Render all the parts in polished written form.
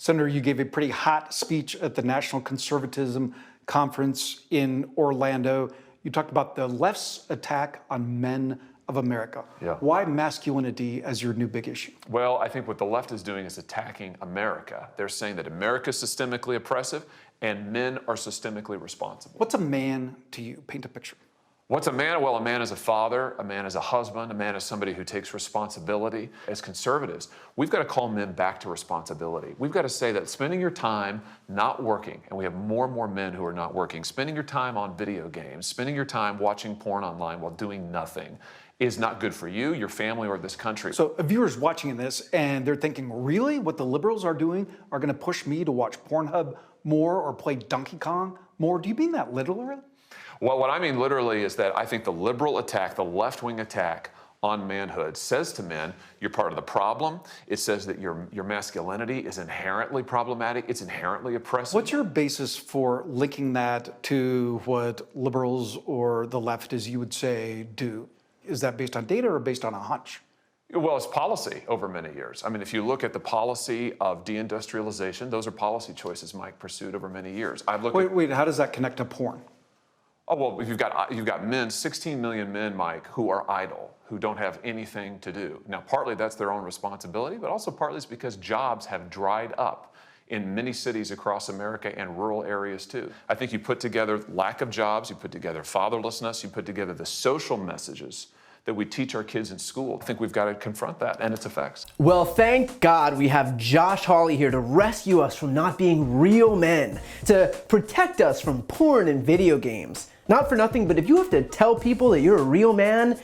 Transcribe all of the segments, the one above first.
Senator, you gave a pretty hot speech at the National Conservatism Conference in Orlando. You talked about the left's attack on men of America. Yeah. Why masculinity as your new big issue? Well, I think what the left is doing is attacking America. They're saying that America is systemically oppressive and men are systemically responsible. What's a man to you? Paint a picture. What's a man? Well, a man is a father, a man is a husband, a man is somebody who takes responsibility. As conservatives, we've got to call men back to responsibility. We've got to say that spending your time not working, and we have more and more men who are not working, spending your time on video games, spending your time watching porn online while doing nothing is not good for you, your family, or this country. So a viewer's watching this and they're thinking, really? What the liberals are doing are going to push me to watch Pornhub more or play Donkey Kong more? Do you mean that literally? Well, what I mean literally is that I think the liberal attack, the left-wing attack on manhood says to men, you're part of the problem. It says that your masculinity is inherently problematic. It's inherently oppressive. What's your basis for linking that to what liberals or the left, as you would say, do? Is that based on data or based on a hunch? Well, it's policy over many years. I mean, if you look at the policy of deindustrialization, those are policy choices Mike pursued over many years. Wait, how does that connect to porn? Oh, well, you've got men, 16 million men, Mike, who are idle, who don't have anything to do. Now, partly that's their own responsibility, but also partly it's because jobs have dried up in many cities across America and rural areas too. I think you put together lack of jobs, you put together fatherlessness, you put together the social messages that we teach our kids in school. I think we've got to confront that and its effects. Well, thank God we have Josh Hawley here to rescue us from not being real men, to protect us from porn and video games. Not for nothing, but if you have to tell people that you're a real man,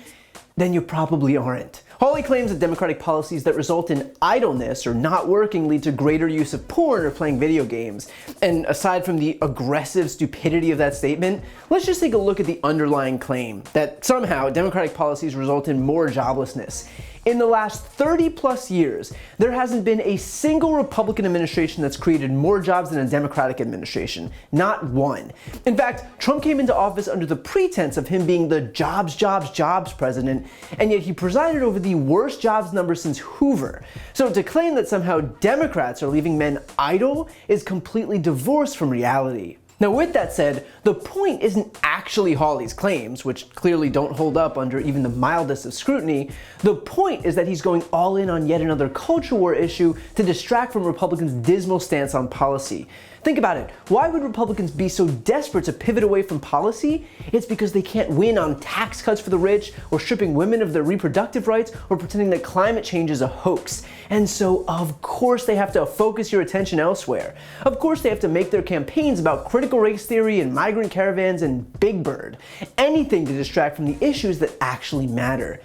then you probably aren't. Hawley claims that Democratic policies that result in idleness or not working lead to greater use of porn or playing video games. And aside from the aggressive stupidity of that statement, let's just take a look at the underlying claim that somehow Democratic policies result in more joblessness. In the last 30 plus years, there hasn't been a single Republican administration that's created more jobs than a Democratic administration. Not one. In fact, Trump came into office under the pretense of him being the jobs president, and yet he presided over the worst jobs number since Hoover. So to claim that somehow Democrats are leaving men idle is completely divorced from reality. Now, with that said, the point isn't actually Hawley's claims, which clearly don't hold up under even the mildest of scrutiny. The point is that he's going all in on yet another culture war issue to distract from Republicans' dismal stance on policy. Think about it. Why would Republicans be so desperate to pivot away from policy? It's because they can't win on tax cuts for the rich, or stripping women of their reproductive rights, or pretending that climate change is a hoax. And so, of course, they have to focus your attention elsewhere. Of course, they have to make their campaigns about critical race theory and migrant caravans and Big Bird. Anything to distract from the issues that actually matter.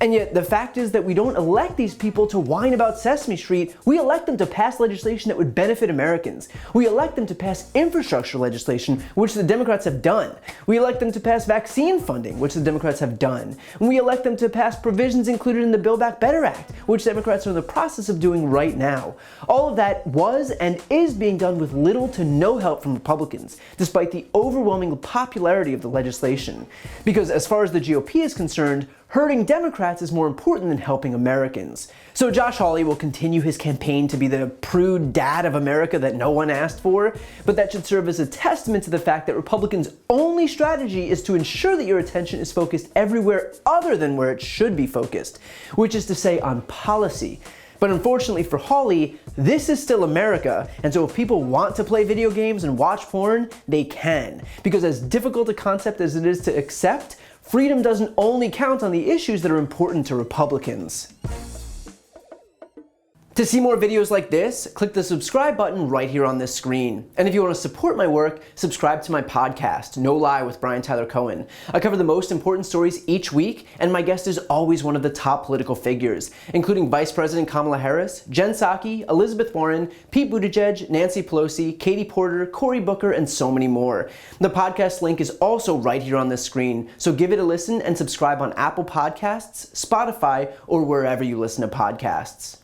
And yet, the fact is that we don't elect these people to whine about Sesame Street. We elect them to pass legislation that would benefit Americans. We elect them to pass infrastructure legislation, which the Democrats have done. We elect them to pass vaccine funding, which the Democrats have done. And we elect them to pass provisions included in the Build Back Better Act, which Democrats are in the process of doing right now. All of that was and is being done with little to no help from Republicans, despite the overwhelming popularity of the legislation. Because as far as the GOP is concerned, hurting Democrats is more important than helping Americans. So Josh Hawley will continue his campaign to be the prude dad of America that no one asked for, but that should serve as a testament to the fact that Republicans' only strategy is to ensure that your attention is focused everywhere other than where it should be focused, which is to say on policy. But unfortunately for Hawley, this is still America, and so if people want to play video games and watch porn, they can. Because as difficult a concept as it is to accept, freedom doesn't only count on the issues that are important to Republicans. To see more videos like this, click the subscribe button right here on this screen. And if you want to support my work, subscribe to my podcast, No Lie with Brian Tyler Cohen. I cover the most important stories each week, and my guest is always one of the top political figures, including Vice President Kamala Harris, Jen Psaki, Elizabeth Warren, Pete Buttigieg, Nancy Pelosi, Katie Porter, Cory Booker, and so many more. The podcast link is also right here on this screen, so give it a listen and subscribe on Apple Podcasts, Spotify, or wherever you listen to podcasts.